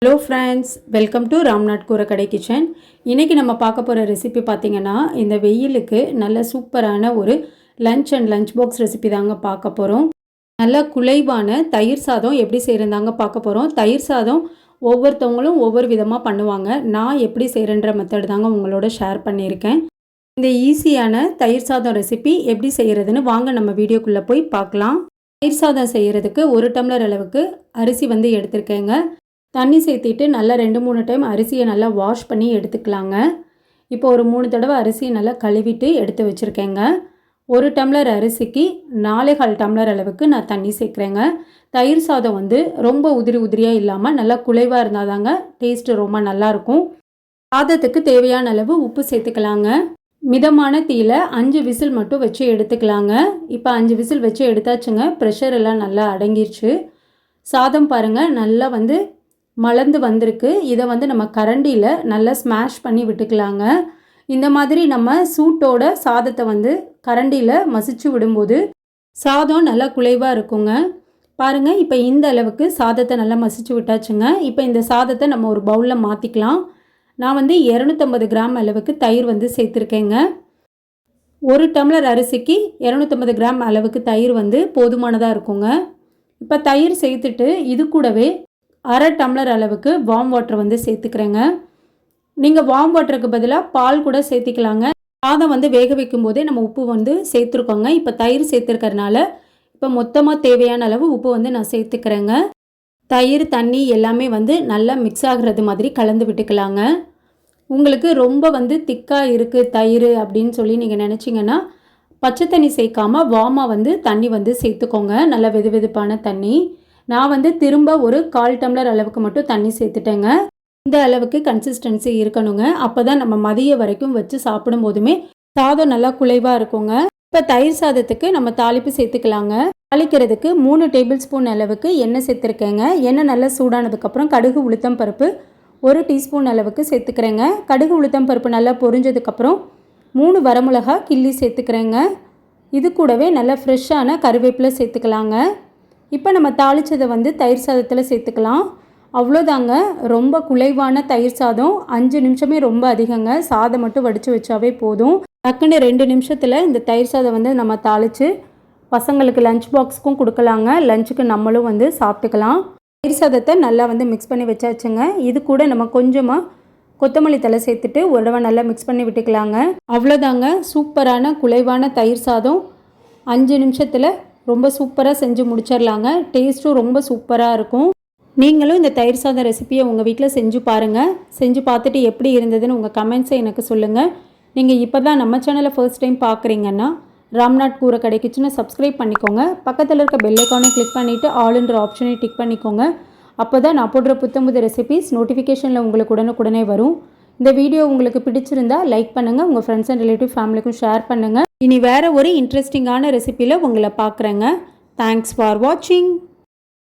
Hello friends, welcome to Ramnath கூரக்கடை kitchen. இன்றைக்கி நம்ம பார்க்க போகிற ரெசிபி பார்த்திங்கன்னா, இந்த வெயிலுக்கு நல்ல சூப்பரான ஒரு lunch and lunch box recipe தாங்க பார்க்க போகிறோம். நல்ல குலைவான தயிர் சாதம் எப்படி செய்கிறதாங்க பார்க்க போகிறோம். தயிர் சாதம் ஒவ்வொருத்தவங்களும் ஒவ்வொரு விதமாக பண்ணுவாங்க. நான் எப்படி செய்கிறேன்ற மெத்தட் தாங்க உங்களோட ஷேர் பண்ணியிருக்கேன். இந்த ஈஸியான தயிர் சாதம் ரெசிபி எப்படி செய்கிறதுன்னு வாங்க நம்ம வீடியோக்குள்ளே போய் பார்க்கலாம். தயிர் சாதம் செய்கிறதுக்கு 1 டம்ளர் அளவுக்கு அரிசி எடுத்திருக்கேங்க. தண்ணி சேர்த்திட்டு நல்லா 2-3 டைம் அரிசியை நல்லா வாஷ் பண்ணி எடுத்துக்கலாங்க. இப்போ ஒரு 3 தடவை அரிசியை நல்லா கழுவிட்டு எடுத்து வச்சுருக்கேங்க. 1 டம்ளர் அரிசிக்கு 4.25 டம்ளர் அளவுக்கு நான் தண்ணி சேர்க்குறேங்க. தயிர் சாதம் ரொம்ப உதிரியாக இல்லாமல் நல்லா குலைவாக இருந்தால் தாங்க டேஸ்ட்டு ரொம்ப நல்லாயிருக்கும். சாதத்துக்கு தேவையான அளவு உப்பு சேர்த்துக்கலாங்க. மிதமான தீயில் 5 விசில் மட்டும் வச்சு எடுத்துக்கலாங்க. இப்போ 5 விசில் வச்சு எடுத்தாச்சுங்க. ப்ரெஷர் எல்லாம் நல்லா அடங்கிருச்சு. சாதம் பாருங்கள் நல்லா மலர்ந்து வந்திருக்கு. இதை நம்ம கரண்டியில் நல்லா ஸ்மாஷ் பண்ணி விட்டுக்கலாங்க. இந்த மாதிரி நம்ம சூட்டோட சாதத்தை கரண்டியில் மசிச்சு விடும்போது சாதம் நல்லா குலைவாக இருக்குங்க. பாருங்கள், இப்போ இந்த அளவுக்கு சாதத்தை நல்லா மசிச்சு விட்டாச்சுங்க. இப்போ இந்த சாதத்தை நம்ம ஒரு பவுலில் மாற்றிக்கலாம். நான் 250 கிராம் அளவுக்கு தயிர் சேர்த்துருக்கேங்க. 1 டம்ளர் அரிசிக்கு 250 கிராம் அளவுக்கு தயிர் போதுமானதாக இருக்குங்க. இப்போ தயிர் சேர்த்துட்டு இது கூடவே 1/2 டம்ளர் அளவுக்கு வார்ம் வாட்டர் சேர்த்துக்கிறேங்க. நீங்கள் வார்ம் வாட்டருக்கு பதிலாக பால் கூட சேர்த்திக்கலாங்க. சாதம் வேக வைக்கும் போதே நம்ம உப்பு சேர்த்துருக்கோங்க. இப்போ தயிர் சேர்த்துருக்கறனால இப்போ மொத்தமாக தேவையான அளவு உப்பு நான் சேர்த்துக்கிறேங்க. தயிர் தண்ணி எல்லாமே நல்லா மிக்ஸ் ஆகிறது மாதிரி கலந்து விட்டுக்கலாங்க. உங்களுக்கு ரொம்ப திக்காக இருக்குது தயிர் அப்படின்னு சொல்லி நீங்கள் நினச்சிங்கன்னா பச்சை தண்ணி சேர்க்காமல் வார்மாக தண்ணி சேர்த்துக்கோங்க. நல்லா வெதுவெதுப்பான தண்ணி. நான் திரும்ப ஒரு 1/4 டம்ளர் அளவுக்கு மட்டும் தண்ணி சேர்த்துட்டேங்க. இந்த அளவுக்கு கன்சிஸ்டன்சி இருக்கணுங்க. அப்போ தான் நம்ம மதிய வரைக்கும் வச்சு சாப்பிடும் போதுமே சாதம் நல்லா குலைவாக இருக்குங்க. இப்போ தயிர் சாதத்துக்கு நம்ம தாளிப்பு சேர்த்துக்கலாங்க. தாளிக்கிறதுக்கு 3 டேபிள் ஸ்பூன் அளவுக்கு எண்ணெய் சேர்த்துருக்கேங்க. எண்ணெய் நல்லா சூடானதுக்கப்புறம் கடுகு உளுத்தம் பருப்பு 1 டீஸ்பூன் அளவுக்கு சேர்த்துக்கிறேங்க. கடுகு உளுத்தம் பருப்பு நல்லா பொரிஞ்சதுக்கப்புறம் 3 வரமிளகா கிள்ளி சேர்த்துக்கிறேங்க. இது கூடவே நல்லா ஃப்ரெஷ்ஷான கருவேப்பிலை சேர்த்துக்கலாங்க. இப்போ நம்ம தாளித்ததை தயிர் சாதத்தில் சேர்த்துக்கலாம். அவ்வளோதாங்க, ரொம்ப குலைவான தயிர் சாதம். 5 நிமிஷமே ரொம்ப அதிகங்க. சாதம் மட்டும் வடித்து வச்சாவே போதும். டக்குன்னு 2 நிமிஷத்தில் இந்த தயிர் சாதம் நம்ம தாளித்து பசங்களுக்கு லஞ்ச் பாக்ஸுக்கும் கொடுக்கலாங்க. லஞ்சுக்கு நம்மளும் சாப்பிட்டுக்கலாம். தயிர் சாதத்தை நல்லா மிக்ஸ் பண்ணி வச்சாச்சுங்க. இது கூட நம்ம கொஞ்சமாக கொத்தமல்லி தழை சேர்த்துட்டு ஒரு தடவை நல்லா மிக்ஸ் பண்ணி விட்டுக்கலாங்க. அவ்வளோதாங்க, சூப்பரான குலைவான தயிர் சாதம் 5 நிமிஷத்தில் ரொம்ப சூப்பராக செஞ்சு முடிச்சிடலாங்க. டேஸ்ட்டும் ரொம்ப சூப்பராக இருக்கும். நீங்களும் இந்த தயிர் சாதம் ரெசிபியை உங்கள் வீட்டில் செஞ்சு பாருங்கள். செஞ்சு பார்த்துட்டு எப்படி இருந்ததுன்னு உங்கள் கமெண்ட்ஸை எனக்கு சொல்லுங்கள். நீங்கள் இப்போ தான் நம்ம சேனலை ஃபர்ஸ்ட் டைம் பார்க்குறீங்கன்னா ராம்நாத் கூரக்கடை கிச்சனை சப்ஸ்கிரைப் பண்ணிக்கோங்க. பக்கத்தில் இருக்க பெல் ஐக்கானை கிளிக் பண்ணிவிட்டு ஆல்ன்ற ஆப்ஷனை டிக் பண்ணிக்கோங்க. அப்போ தான் நான் போடுற புத்தம்புது ரெசிபிஸ் நோட்டிஃபிகேஷனில் உங்களுக்கு உடனுக்குடனே வரும். இந்த வீடியோ உங்களுக்கு பிடிச்சிருந்தா லைக் பண்ணுங்கள். உங்கள் ஃப்ரெண்ட்ஸ் அண்ட் ரிலேட்டிவ் ஃபேமிலிக்கும் ஷேர் பண்ணுங்கள். இனி வேறு ஒரு இன்ட்ரெஸ்டிங்கான ரெசிபியில் உங்களை பார்க்குறேங்க. தேங்க்ஸ் ஃபார் வாட்சிங்.